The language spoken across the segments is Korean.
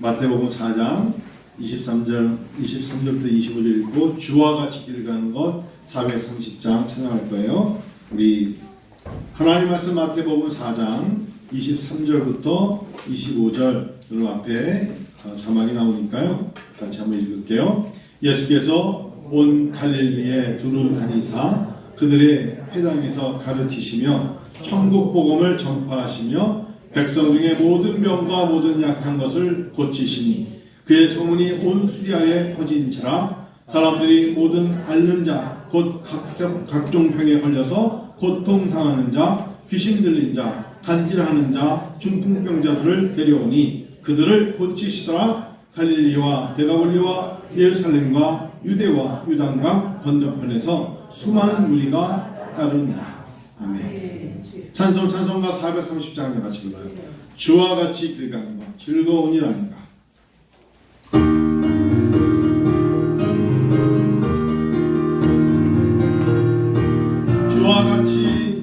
마태복음 4장 23절부터 25절 읽고 주와 같이 길 가는 것 430장 찬양할 거예요. 우리 하나님 말씀 마태복음 4장 23절부터 25절 여러분 앞에 자막이 나오니까요. 같이 한번 읽을게요. 예수께서 온 갈릴리에 두루 다니사 그들의 회당에서 가르치시며 천국 복음을 전파하시며 백성 중에 모든 병과 모든 약한 것을 고치시니 그의 소문이 온 수리아에 퍼진지라 사람들이 모든 앓는 자 곧 각종 병에 걸려서 고통당하는 자 귀신 들린 자 간질하는 자 중풍병자들을 데려오니 그들을 고치시더라. 갈릴리와 데가볼리와 예루살렘과 유대와 유단강 건너편에서 수많은 무리가 따르니라. 아멘. 찬송가 430장을 같이 불러요. 주와 같이 길 가는 것 즐거운 일 아닌가. 주와 같이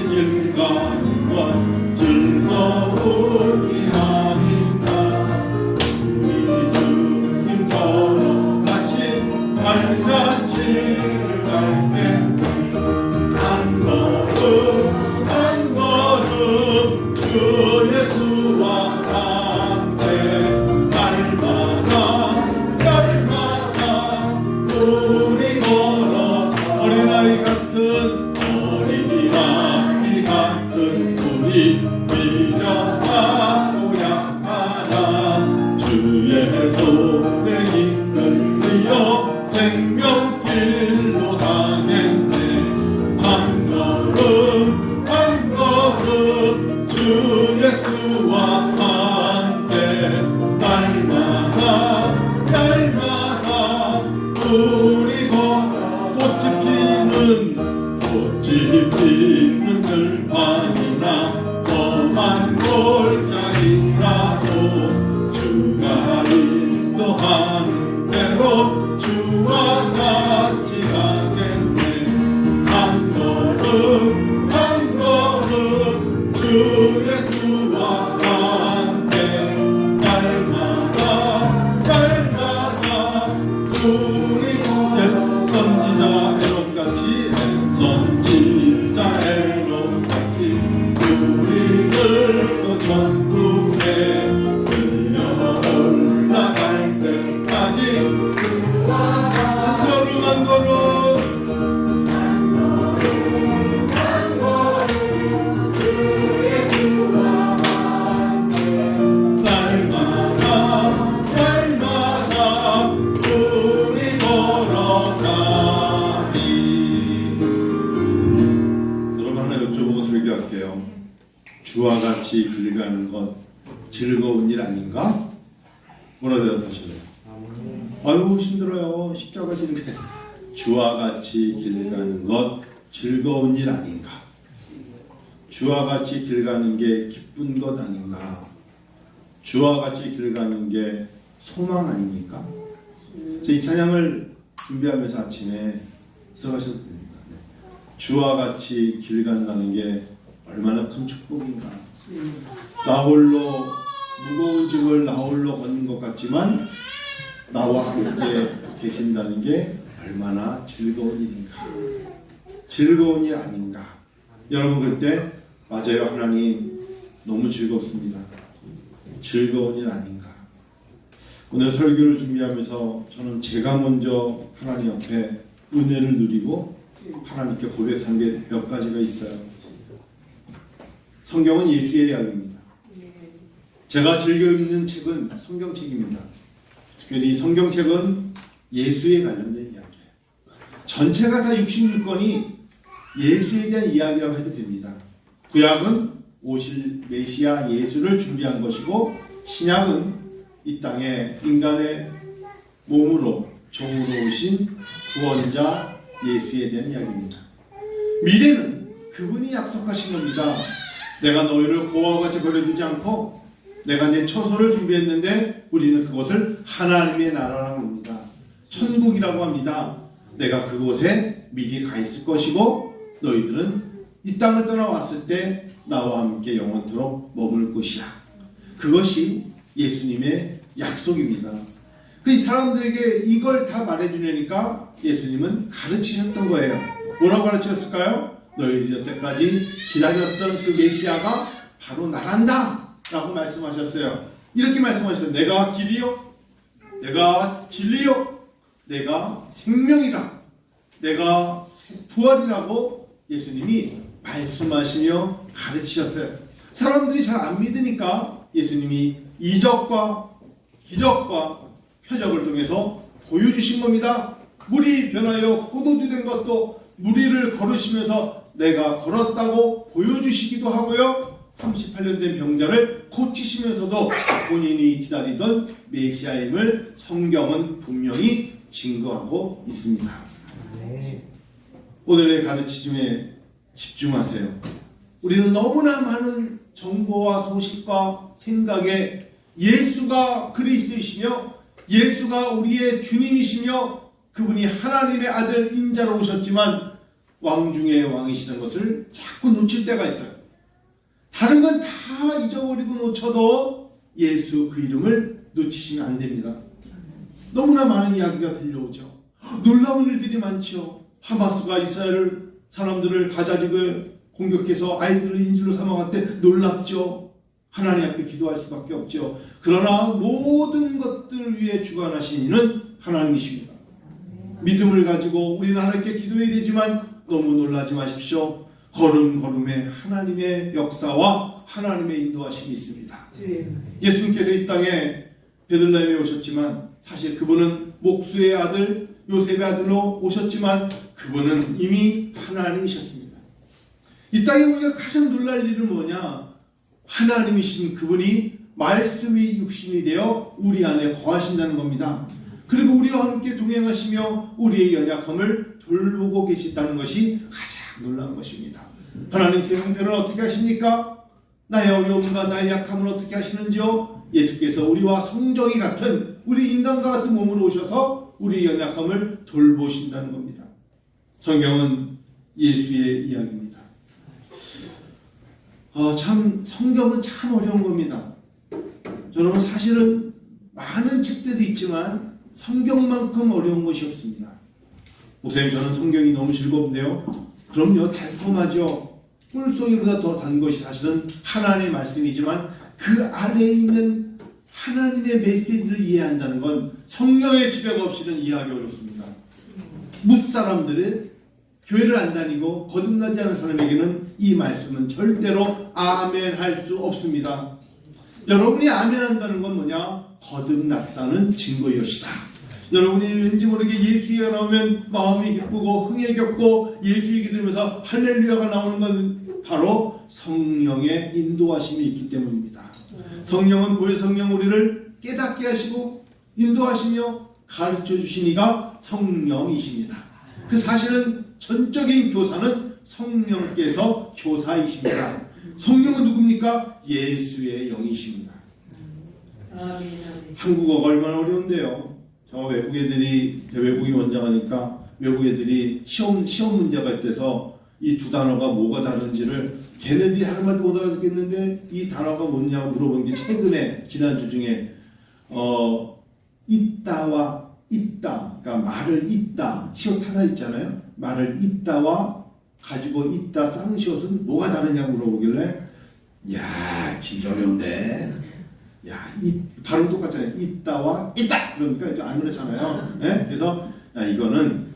길 가는 것 즐거운 일 아닌가. 우리 주님 걸어가신 발자취를 갈때 한 걸음 주 예수와 함께 날마다 우리 걸어 어린아이 같은 우리 미련하고 약하나 주의 손에 이끌려 생명길로 당했네. 한 걸음 주 예수와 함께 날마다 우리 꽃이 피는 들판이나 험한 골짜기라도 주가 인도하는 대로 주와 같이 가겠네. 한 걸음 주 예수와 함께 날마다 우리 선지자 에롯같이 선지자 에롯같이 우리를 그 천국에 들려 올라갈 때까지 한 걸음 주 예수와 함께 날마다 우리 걸어가니. 여러분 하나 여쭤보고 설교할게요. 주와 같이 길 가는 것 즐거운 일 아닌가? 뭐라 대답하실래요? 아유 힘들어요. 십자가 지는 게 주와 같이 길 가는 것 즐거운 일 아닌가? 주와 같이 길 가는 게 기쁜 것 아닌가? 주와 같이 길 가는 게 소망 아닙니까? 이 찬양을 준비하면서 아침에 들어가셔도 됩니다. 주와 같이 길 간다는 게 얼마나 큰 축복인가. 나 홀로 무거운 짐을 나 홀로 걷는 것 같지만 나와 함께 계신다는 게 얼마나 즐거운 일인가. 즐거운 일 아닌가. 여러분 그때 맞아요. 하나님 너무 즐겁습니다. 즐거운 일 아닌가. 오늘 설교를 준비하면서 저는 제가 먼저 하나님 앞에 은혜를 누리고 하나님께 고백한 게 몇 가지가 있어요. 성경은 예수의 이야기입니다. 제가 즐겨 읽는 책은 성경책입니다. 특별히 성경책은 예수에 관련된 이야기예요. 전체가 다 66권이 예수에 대한 이야기라고 해도 됩니다. 구약은 오실 메시아 예수를 준비한 것이고 신약은 이 땅에 인간의 몸으로 종으로 오신 구원자 예수에 대한 이야기입니다. 미래는 그분이 약속하신 겁니다. 내가 너희를 고아와 같이 버려두지 않고 내가 내 처소를 준비했는데 우리는 그것을 하나님의 나라라고 합니다. 천국이라고 합니다. 내가 그곳에 미리 가 있을 것이고 너희들은 이 땅을 떠나왔을 때 나와 함께 영원토록 머물 곳이야. 그것이 예수님의 약속입니다. 그 사람들에게 이걸 다 말해주려니까 예수님은 가르치셨던 거예요. 뭐라고 가르치셨을까요? 너희들이 여태까지 기다렸던 그 메시아가 바로 나란다 라고 말씀하셨어요. 이렇게 말씀하셨어요. 내가 길이요, 내가 진리요, 내가 생명이라, 내가 부활이라고 예수님이 말씀하시며 가르치셨어요. 사람들이 잘 안 믿으니까 예수님이 이적과 기적과 표적을 통해서 보여주신 겁니다. 물이 변하여 포도주 된 것도 무리를 걸으시면서 내가 걸었다고 보여주시기도 하고요. 38년 된 병자를 고치시면서도 본인이 기다리던 메시아임을 성경은 분명히 증거하고 있습니다. 오늘의 가르침에 집중하세요. 우리는 너무나 많은 정보와 소식과 생각에 예수가 그리스도이시며 예수가 우리의 주님이시며 그분이 하나님의 아들 인자로 오셨지만 왕 중에 왕이시는 것을 자꾸 놓칠 때가 있어요. 다른 건 다 잊어버리고 놓쳐도 예수 그 이름을 놓치시면 안 됩니다. 너무나 많은 이야기가 들려오죠. 놀라운 일들이 많죠. 하마스가 이스라엘 사람들을 가자지구에 공격해서 아이들을 인질로 삼아갔대. 놀랍죠. 하나님 앞에 기도할 수밖에 없죠. 그러나 모든 것들 위에 주관하신 이는 하나님이십니다. 믿음을 가지고 우리는 하나님께 기도해야 되지만 너무 놀라지 마십시오. 걸음걸음에 하나님의 역사와 하나님의 인도하심이 있습니다. 예수님께서 이 땅에 베들레헴에 오셨지만 사실 그분은 목수의 아들 요셉의 아들로 오셨지만 그분은 이미 하나님이셨습니다. 이 땅에 우리가 가장 놀랄 일은 뭐냐? 하나님이신 그분이 말씀이 육신이 되어 우리 안에 거하신다는 겁니다. 그리고 우리와 함께 동행하시며 우리의 연약함을 돌보고 계시다는 것이 가장 놀라운 것입니다. 하나님 제 형편을 어떻게 하십니까? 나의 어려움과 나의 약함을 어떻게 하시는지요? 예수께서 우리와 성정이 같은 우리 인간과 같은 몸으로 오셔서 우리의 연약함을 돌보신다는 겁니다. 성경은 예수의 이야기입니다. 참 성경은 참 어려운 겁니다. 여러분 사실은 많은 책들이 있지만 성경만큼 어려운 것이 없습니다. 목사님 저는 성경이 너무 즐겁네요. 그럼요, 달콤하죠. 꿀송이보다 더 단 것이 사실은 하나님의 말씀이지만 그 안에 있는 하나님의 메시지를 이해한다는 건 성령의 지배가 없이는 이해하기 어렵습니다. 뭇사람들의 교회를 안 다니고 거듭나지 않은 사람에게는 이 말씀은 절대로 아멘 할 수 없습니다. 여러분이 아멘 한다는 건 뭐냐? 거듭났다는 증거이것이다. 여러분이 왠지 모르게 예수 얘기가 나오면 마음이 기쁘고 흥에 겹고 예수 얘기 들으면서 할렐루야가 나오는 건 바로 성령의 인도하심이 있기 때문입니다. 성령은 보혜 성령 우리를 깨닫게 하시고 인도하시며 가르쳐 주신 이가 성령이십니다. 그 사실은 전적인 교사는 성령께서 교사이십니다. 성령은 누굽니까? 예수의 영이십니다. 한국어가 얼마나 어려운데요. 저 외국 애들이, 외국인 원장하니까 외국 애들이 시험 문제가 있대서 이 두 단어가 뭐가 다른지를 걔네들이 하는 말도 못 알아듣겠는데 이 단어가 뭐냐고 물어본 게 최근에 지난주 중에 있다와 있다, 그러니까 말을 있다, 시옷 하나 있잖아요. 말을 있다와 가지고 있다 쌍시옷은 뭐가 다르냐고 물어보길래 야 진짜 어려운데 야, 발음 똑같잖아요. 있다와 있다! 그러니까 이제 안 그렇잖아요. 네? 그래서, 이거는,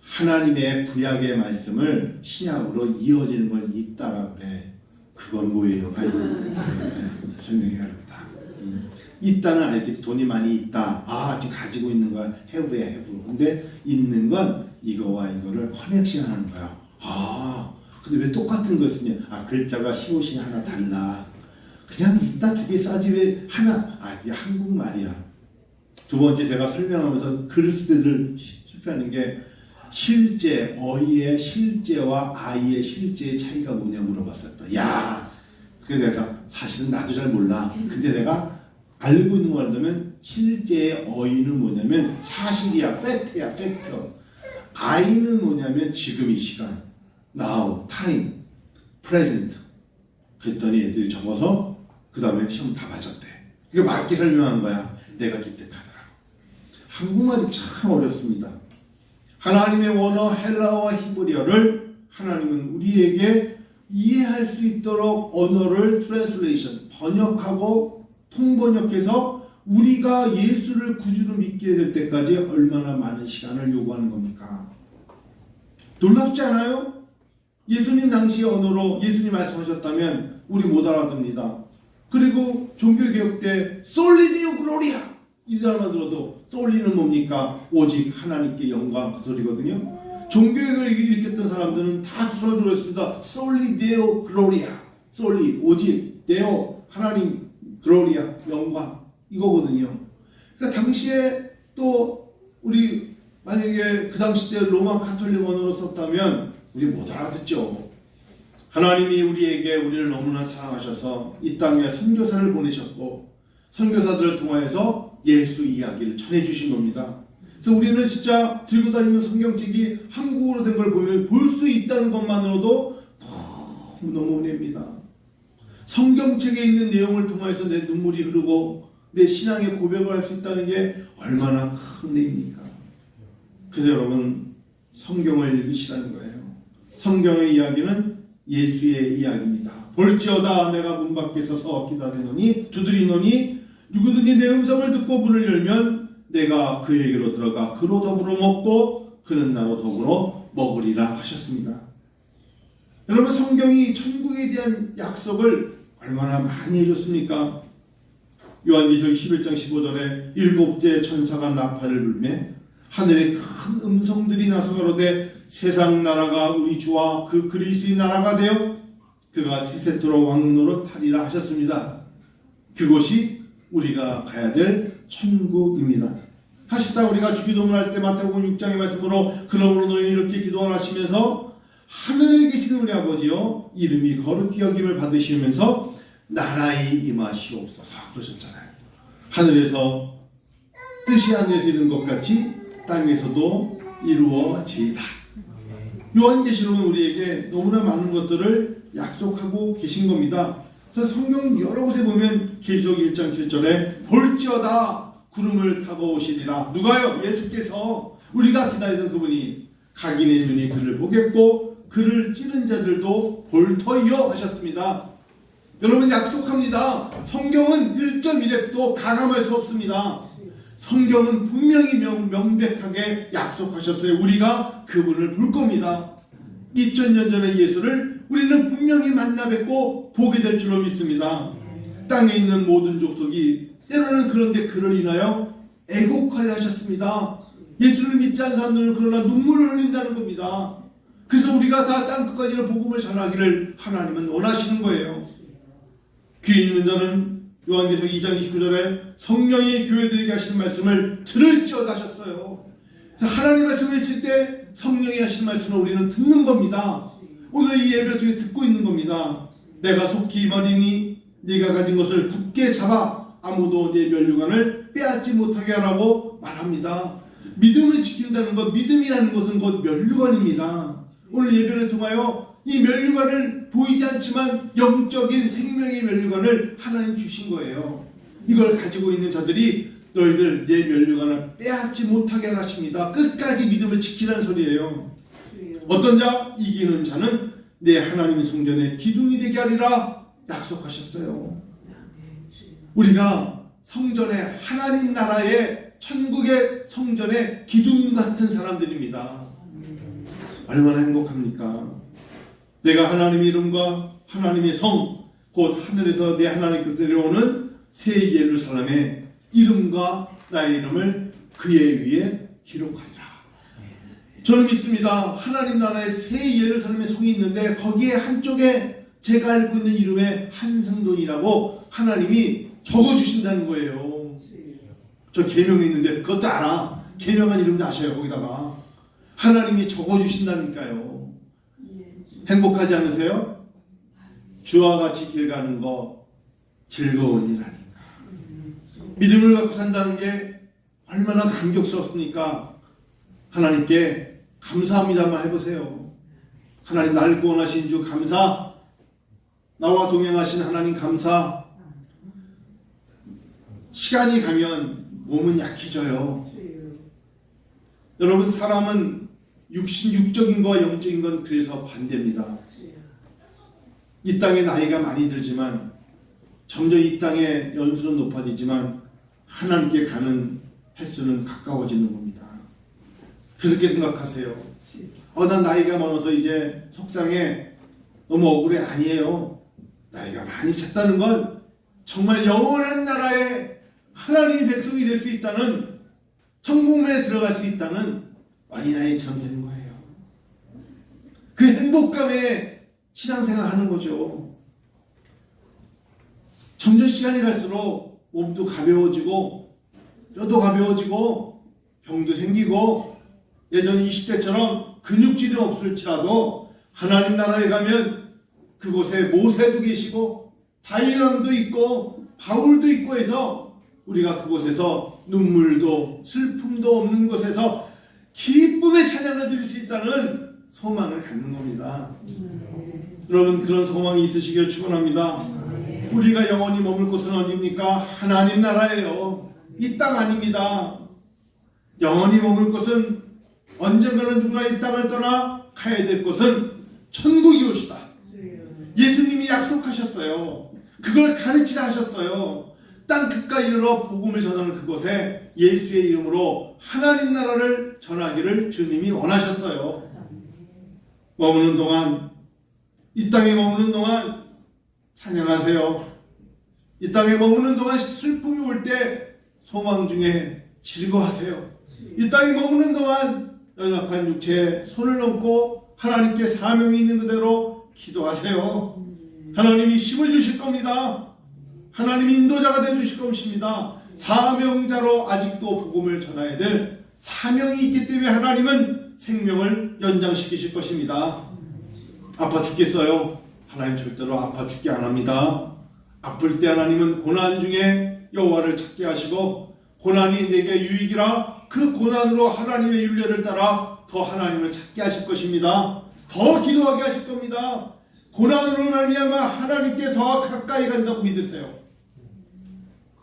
하나님의 구약의 말씀을 신약으로 이어지는 걸 있다라고 그래. 그건 뭐예요? 설명이 어렵다. 있다는 알겠지. 돈이 많이 있다. 지금 가지고 있는 거야. have야, have. 근데 있는 건 이거와 이거를 커넥션 하는 거야. 근데 왜 똑같은 걸 쓰냐? 글자가 시옷이 하나 달라. 그냥 있다 두 개 싸지 왜 하나? 이게 한국말이야. 두 번째 제가 설명하면서 글을 쓰들 실패하는 게 실제, 어이의 실제와 아이의 실제의 차이가 뭐냐 물어봤어요. 그래서 사실은 나도 잘 몰라. 근데 내가 알고 있는 거 한다면 실제의 어이는 뭐냐면 사실이야, 팩트야, 팩트. 아이는 뭐냐면 지금 이 시간, now, time, present. 그랬더니 애들이 적어서 그 다음에 시험 다 맞았대. 이게 맞게 설명한 거야. 내가 기특하더라고. 한국말이 참 어렵습니다. 하나님의 원어 헬라어와 히브리어를 하나님은 우리에게 이해할 수 있도록 언어를 트랜슬레이션, 번역하고 통번역해서 우리가 예수를 구주로 믿게 될 때까지 얼마나 많은 시간을 요구하는 겁니까? 놀랍지 않아요? 예수님 당시 언어로 예수님 말씀하셨다면 우리 못 알아듣습니다. 그리고 종교개혁 때 솔리디오 글로리아 이 단어만 들어도 솔리는 뭡니까? 오직 하나님께 영광 그 소리거든요. 종교개혁을 일으켰던 사람들은 다 주소를 들었습니다. 솔리디오 글로리아 솔리 오직 데오 하나님 글로리아 영광 이거거든요. 그러니까 당시에 또 우리 만약에 그 당시 때 로마 가톨릭 언어로 썼다면 우리 못 알아듣죠. 하나님이 우리를 너무나 사랑하셔서 이 땅에 선교사를 보내셨고 선교사들을 통하여서 예수 이야기를 전해주신 겁니다. 그래서 우리는 진짜 들고 다니는 성경책이 한국어로 된 걸 보면 볼 수 있다는 것만으로도 너무 은혜입니다. 성경책에 있는 내용을 통해서 내 눈물이 흐르고 내 신앙의 고백을 할 수 있다는 게 얼마나 큰 은혜입니까? 그래서 여러분 성경을 읽으시라는 거예요. 성경의 이야기는 예수의 이야기입니다. 볼지어다 내가 문 밖에 서서 기다리노니 두드리노니 누구든지 내 음성을 듣고 문을 열면 내가 그에게로 들어가 그로 더불어 먹고 그는 나로 더불어 먹으리라 하셨습니다. 여러분 성경이 천국에 대한 약속을 얼마나 많이 해줬습니까? 요한계시록 11장 15절에 일곱째 천사가 나팔을 불매 하늘에 큰 음성들이 나서 가로되 세상 나라가 우리 주와 그 그리스도의 나라가 되어 그가 세세토록 왕노릇 하리라 하셨습니다. 그곳이 우리가 가야 될 천국입니다. 사실상 우리가 주기도문을 할 때 마태복음 6장의 말씀으로 그러므로 너희 이렇게 기도하시면서 하늘에 계시는 우리 아버지여 이름이 거룩히 여김을 받으시면서 나라의 임하시옵소서 그러셨잖아요. 하늘에서 뜻이 하늘에서 이루는 것 같이 땅에서도 이루어지이다. 요한계시록은 우리에게 너무나 많은 것들을 약속하고 계신 겁니다. 그래서 성경 여러 곳에 보면 계시록 1장 7절에 볼지어다 구름을 타고 오시리라. 누가요? 예수께서 우리가 기다리던 그분이 각인의 눈이 그를 보겠고 그를 찌른 자들도 볼 터이요 하셨습니다. 여러분 약속합니다. 성경은 1.1획도 가감할 수 없습니다. 성경은 분명히 명백하게 약속하셨어요. 우리가 그분을 볼 겁니다. 2000년 전의 예수를 우리는 분명히 만나 뵙고 보게 될 줄로 믿습니다. 땅에 있는 모든 족속이 때로는 그런데 그를 인하여 애곡하려 하셨습니다. 예수를 믿지 않은 사람들은 그러나 눈물을 흘린다는 겁니다. 그래서 우리가 다 땅끝까지는 복음을 전하기를 하나님은 원하시는 거예요. 귀 있는 자는 요한계시록 2장 29절에 성령이 교회들에게 하시는 말씀을 들을지어다 하셨어요. 하나님 말씀을 읽을 때 성령이 하시는 말씀을 우리는 듣는 겁니다. 오늘 이 예배를 통해 듣고 있는 겁니다. 내가 속히 말이니 네가 가진 것을 굳게 잡아 아무도 네 면류관을 빼앗지 못하게 하라고 말합니다. 믿음을 지킨다는 것, 믿음이라는 것은 곧 면류관입니다. 오늘 예배를 통하여 이 면류관을 보이지 않지만 영적인 생명의 면류관을 하나님 주신 거예요. 이걸 가지고 있는 자들이 너희들 내 면류관을 빼앗지 못하게 하십니다. 끝까지 믿음을 지키라는 소리예요. 어떤 자? 이기는 자는 내 하나님의 성전의 기둥이 되게 하리라 약속하셨어요. 우리가 성전의 하나님 나라의 천국의 성전의 기둥 같은 사람들입니다. 얼마나 행복합니까? 내가 하나님의 이름과 하나님의 성, 곧 하늘에서 내 하나님께 내려오는 새 예루살렘의 이름과 나의 이름을 그의 위에 기록하리라. 저는 믿습니다. 하나님 나라의 새 예루살렘의 성이 있는데 거기에 한쪽에 제가 알고 있는 이름의 한성돈이라고 하나님이 적어주신다는 거예요. 저 계명이 있는데 그것도 알아. 계명한 이름도 아셔요. 거기다가 하나님이 적어주신다니까요. 행복하지 않으세요? 주와 같이 길 가는 거 즐거운 일 아닌가. 믿음을 갖고 산다는 게 얼마나 감격스럽습니까? 하나님께 감사합니다만 해보세요. 하나님 나를 구원하신 주 감사. 나와 동행하신 하나님 감사. 시간이 가면 몸은 약해져요. 여러분, 사람은 육적인 것과 영적인 건 그래서 반대입니다. 이 땅에 나이가 많이 들지만 점점 이 땅의 연수는 높아지지만 하나님께 가는 횟수는 가까워지는 겁니다. 그렇게 생각하세요. 난 나이가 많아서 이제 속상해, 너무 억울해. 아니에요. 나이가 많이 찼다는 건 정말 영원한 나라에 하나님의 백성이 될 수 있다는, 천국문에 들어갈 수 있다는 어린아이처럼 되는 거예요. 그 행복감에 신앙생활 하는 거죠. 점점 시간이 갈수록 몸도 가벼워지고 뼈도 가벼워지고 병도 생기고 예전 20대처럼 근육질이 없을지라도 하나님 나라에 가면 그곳에 모세도 계시고 다윗왕도 있고 바울도 있고 해서 우리가 그곳에서 눈물도 슬픔도 없는 곳에서 기쁨의 찬양을 드릴 수 있다는 소망을 갖는 겁니다. 여러분, 그런 소망이 있으시길 축원합니다. 우리가 영원히 머물 곳은 어디입니까? 하나님 나라예요. 이 땅 아닙니다. 영원히 머물 곳은 언젠가는 누구나 이 땅을 떠나 가야 될 곳은 천국이 오시다. 예수님이 약속하셨어요. 그걸 가르치라 하셨어요. 땅 끝까지 이르러 복음을 전하는 그곳에 예수의 이름으로 하나님 나라를 전하기를 주님이 원하셨어요. 머무는 동안, 이 땅에 머무는 동안 찬양하세요. 이 땅에 머무는 동안 슬픔이 올 때 소망 중에 즐거워하세요. 이 땅에 머무는 동안 연약한 육체에 손을 얹고 하나님께 사명이 있는 그대로 기도하세요. 하나님이 힘을 주실 겁니다. 하나님이 인도자가 되어주실 것입니다. 사명자로 아직도 복음을 전해야 될 사명이 있기 때문에 하나님은 생명을 연장시키실 것입니다. 아파 죽겠어요? 하나님 절대로 아파 죽게 안 합니다. 아플 때 하나님은 고난 중에 여호와를 찾게 하시고 고난이 내게 유익이라 그 고난으로 하나님의 율례를 따라 더 하나님을 찾게 하실 것입니다. 더 기도하게 하실 겁니다. 고난으로 말미암아 하나님께 더 가까이 간다고 믿으세요.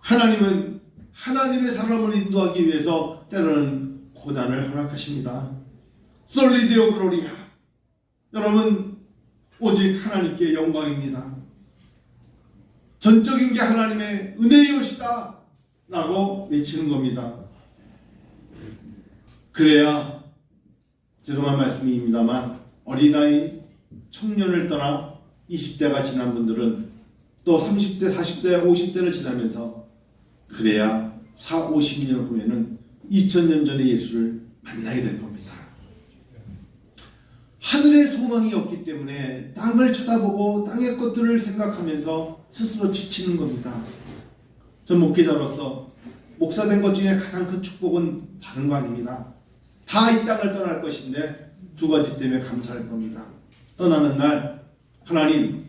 하나님은 하나님의 사람을 인도하기 위해서 때로는 고난을 허락하십니다. 솔리데오 글로리아. 여러분, 오직 하나님께 영광입니다. 전적인 게 하나님의 은혜이옵시다 라고 외치는 겁니다. 그래야, 죄송한 말씀입니다만, 어린아이, 청년을 떠나 20대가 지난 분들은 또 30대, 40대, 50대를 지나면서 그래야 4, 50년 후에는 2000년 전의 예수를 만나게 될 겁니다. 하늘의 소망이 없기 때문에 땅을 쳐다보고 땅의 것들을 생각하면서 스스로 지치는 겁니다. 전 목회자로서 목사된 것 중에 가장 큰 축복은 다른 거 아닙니다. 다 이 땅을 떠날 것인데 두 가지 때문에 감사할 겁니다. 떠나는 날 하나님,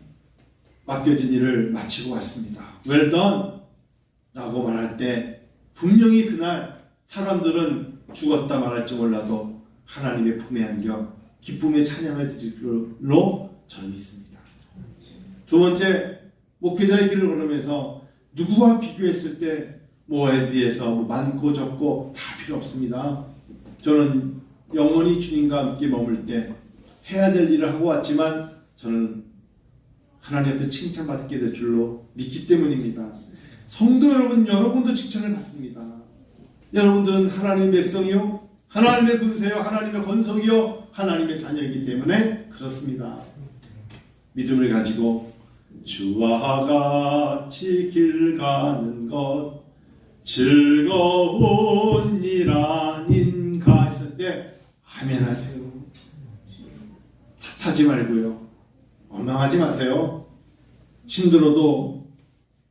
맡겨진 일을 마치고 왔습니다. Well done! 라고 말할 때 분명히 그날 사람들은 죽었다 말할지 몰라도 하나님의 품에 안겨 기쁨의 찬양을 드리기로 저는 믿습니다. 두 번째, 목회자의 길을 걸으면서 누구와 비교했을 때 뭐에 비해서 많고 적고 다 필요 없습니다. 저는 영원히 주님과 함께 머물 때 해야 될 일을 하고 왔지만 저는 하나님 앞에 칭찬받게 될 줄로 믿기 때문입니다. 성도 여러분, 여러분도 칭찬을 받습니다. 여러분들은 하나님의 백성이요, 하나님의 군세요, 하나님의 건성이요, 하나님의 자녀이기 때문에 그렇습니다. 믿음을 가지고 주와 같이 길 가는 것 즐거운 일 아닌가 했을 때 아멘 하세요. 탓하지 말고요, 원망하지 마세요. 힘들어도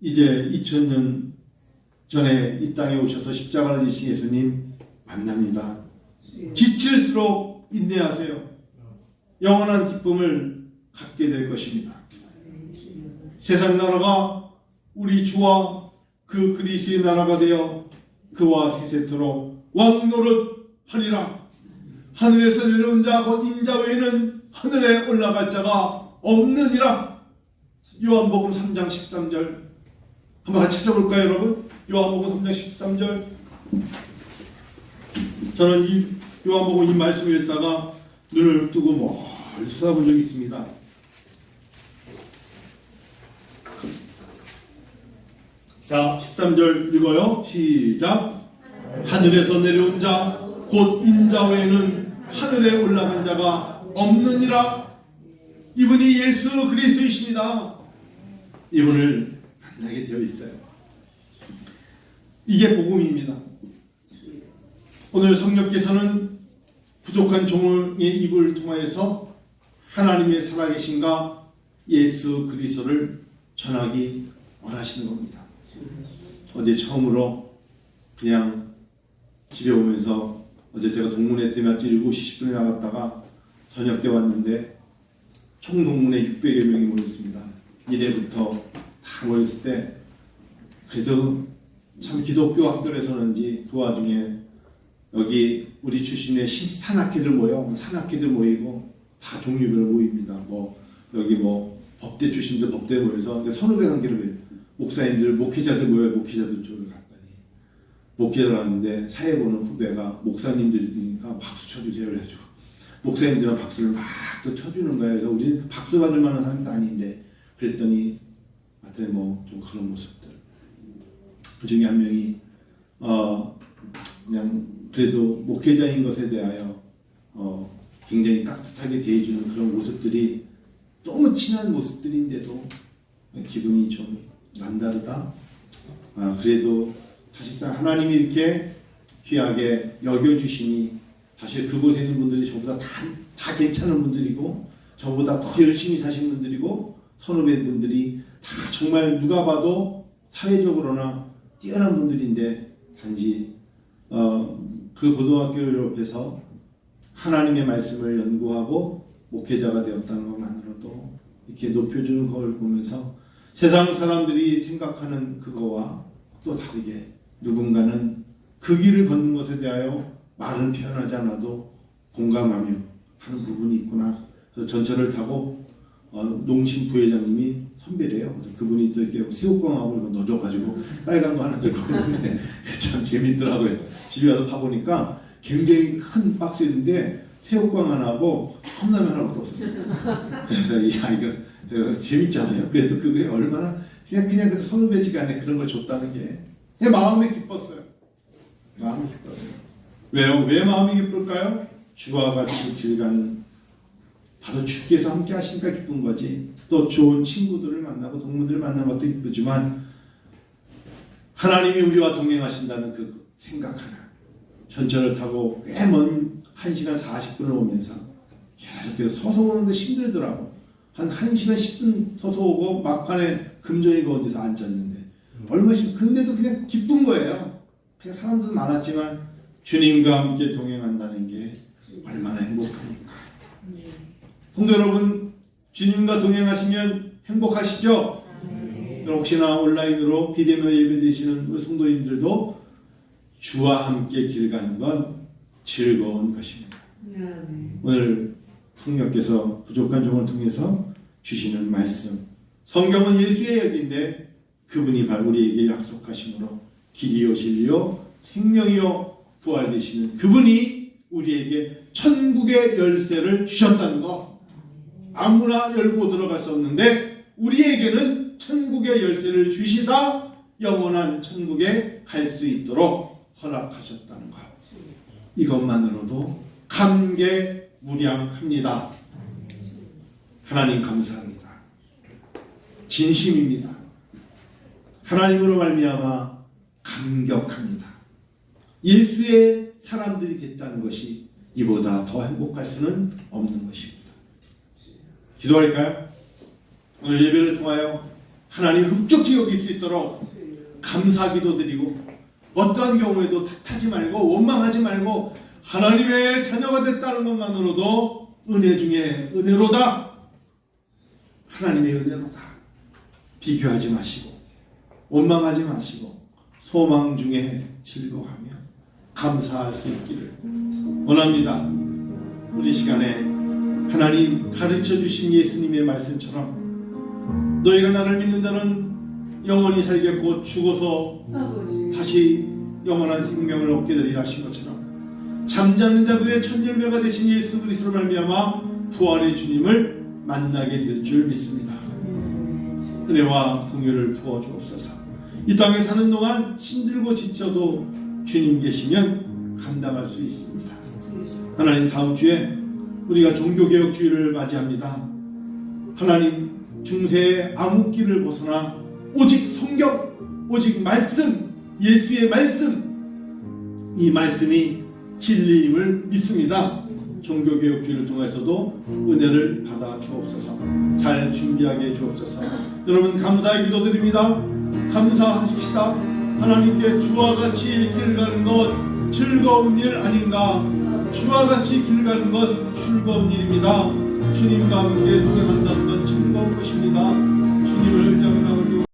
이제 2000년 전에 이 땅에 오셔서 십자가를 지신 예수님 만납니다. 지칠수록 인내하세요. 영원한 기쁨을 갖게 될 것입니다. 세상 나라가 우리 주와 그 그리스도의 나라가 되어 그와 세세토록 왕노릇 하리라. 하늘에서 내려온 자 곧 인자 외에는 하늘에 올라갈 자가 없느니라. 요한복음 3장 13절 한번 같이 찾아볼까요, 여러분? 요한복음 3장 13절. 저는 이 요한복음 이 말씀을 읽다가 눈을 뜨고 멀리 쏟아본 적이 있습니다. 자, 13절 읽어요. 시작. 하늘에서 내려온 자 곧 인자 외에는 하늘에 올라간 자가 없느니라. 이분이 예수 그리스도이십니다. 이분을 만나게 되어 있어요. 이게 복음입니다. 오늘 성령께서는 부족한 종의 입을 통하여서 하나님의 살아계신가 예수 그리스도를 전하기 원하시는 겁니다. 어제 처음으로 그냥 집에 오면서 어제 제가 동문회 때문에 아침 7시 10분에 나갔다가 저녁 때 왔는데 총 동문회 600여 명이 모였습니다. 이래부터 다 모였을 때 그래도 참 기독교 학교에서는지 그 와중에 여기 우리 출신의 산악기들 모여 산악기들 모이고 다 종류별로 모입니다. 여기 법대 출신들 법대에 모여서 선후배 관계를 목사님들 목회자들 모여 목회자들 쪽으로 갔더니 목회자를 하는데 사회 보는 후배가 목사님들이니까 박수 쳐주세요 그래가지고 목사님들은 박수를 막 또 쳐주는 거예요. 그래서 우리는 박수 받을 만한 사람도 아닌데 그랬더니 하여튼 좀 그런 모습들. 그 중에 한 명이 그냥 그래도 목회자인 것에 대하여 굉장히 깍듯하게 대해주는 그런 모습들이 너무 친한 모습들인데도 기분이 좀 남다르다. 그래도 사실상 하나님이 이렇게 귀하게 여겨주시니 사실 그곳에 있는 분들이 저보다 다 괜찮은 분들이고 저보다 더 열심히 사신 분들이고 선후배분들이 다 정말 누가 봐도 사회적으로나 뛰어난 분들인데 단지 그 고등학교를 졸업해서 하나님의 말씀을 연구하고 목회자가 되었다는 것만으로도 이렇게 높여주는 걸 보면서 세상 사람들이 생각하는 그거와 또 다르게 누군가는 그 길을 걷는 것에 대하여 말은 표현하지 않아도 공감하며 하는 부분이 있구나. 그래서 전철을 타고 농심 부회장님이 선배래요. 그래서 그분이 또 이렇게 새우깡하고 넣어줘가지고 빨간 거 하나 들고 있는데 참 재밌더라고요. 집에 와서 파보니까 굉장히 큰 박스였는데 새우깡 하나하고 컵라면 하나밖에 없었어요. 그래서 야 이거 재밌잖아요. 그래도 그게 얼마나 그냥 그 선후배지간에 그런 걸 줬다는 게 그냥 마음이 기뻤어요. 마음이 기뻤어요. 왜요? 왜 마음이 기쁠까요? 주와 같이 길 가는 바로 주께서 함께 하시니까 기쁜 거지. 또 좋은 친구들을 만나고 동무들을 만난 것도 기쁘지만 하나님이 우리와 동행하신다는 그 생각 하나. 전철을 타고 꽤 먼 1시간 40분을 오면서 계속해서 서서 오는데 힘들더라고. 한 1시간 10분 서서 오고 막판에 금전이가 어디서 앉았는데 얼마씩 근데도 그냥 기쁜 거예요. 그냥 사람들도 많았지만 주님과 함께 동행한다는 게 얼마나 행복하니까. 성도 여러분, 주님과 동행하시면 행복하시죠? 혹시나 온라인으로 비대면 예배드리시는 우리 성도님들도 주와 함께 길 가는 건 즐거운 것입니다. 오늘 성령께서 부족한 종을 통해서 주시는 말씀. 성경은 예수의 얘기인데 그분이 바로 우리에게 약속하심으로 길이요 진리요 생명이요 부활 되시는 그분이 우리에게 천국의 열쇠를 주셨다는 것. 아무나 열고 들어갈 수 없는데 우리에게는 천국의 열쇠를 주시사 영원한 천국에 갈 수 있도록 허락하셨다는 것. 이것만으로도 감개무량합니다. 하나님 감사합니다. 진심입니다. 하나님으로 말미암아 감격합니다. 예수의 사람들이 됐다는 것이 이보다 더 행복할 수는 없는 것입니다. 기도할까요? 오늘 예배를 통하여 하나님 흡족히 여길 수 있도록 감사기도 드리고 어떠한 경우에도 탓하지 말고 원망하지 말고 하나님의 자녀가 됐다는 것만으로도 은혜 중에 은혜로다. 하나님의 은혜로다. 비교하지 마시고 원망하지 마시고 소망 중에 즐거워하며 감사할 수 있기를 원합니다. 우리 시간에 하나님 가르쳐 주신 예수님의 말씀처럼 너희가 나를 믿는 자는 영원히 살겠고 죽어서 다시 영원한 생명을 얻게 되리라 하신 것처럼 잠자는 자들의 첫 열매가 되신 예수 그리스도로 말미암아 부활의 주님을 만나게 될 줄 믿습니다. 은혜와 긍휼을 부어 주옵소서. 이 땅에 사는 동안 힘들고 지쳐도 주님 계시면 감당할 수 있습니다. 하나님, 다음 주에 우리가 종교개혁주의를 맞이합니다. 하나님, 중세의 암흑기를 벗어나 오직 성경, 오직 말씀, 예수의 말씀, 이 말씀이 진리임을 믿습니다. 종교개혁주의를 통해서도 은혜를 받아 주옵소서. 잘 준비하게 해 주옵소서. 여러분, 감사의 기도드립니다. 감사하십시다. 하나님께 주와 같이 길 가는 것 즐거운 일 아닌가? 주와 같이 길 가는 것 즐거운 일입니다. 주님과 함께 동행한다는 건 즐거운 것입니다. 주님을 의지하며 나오기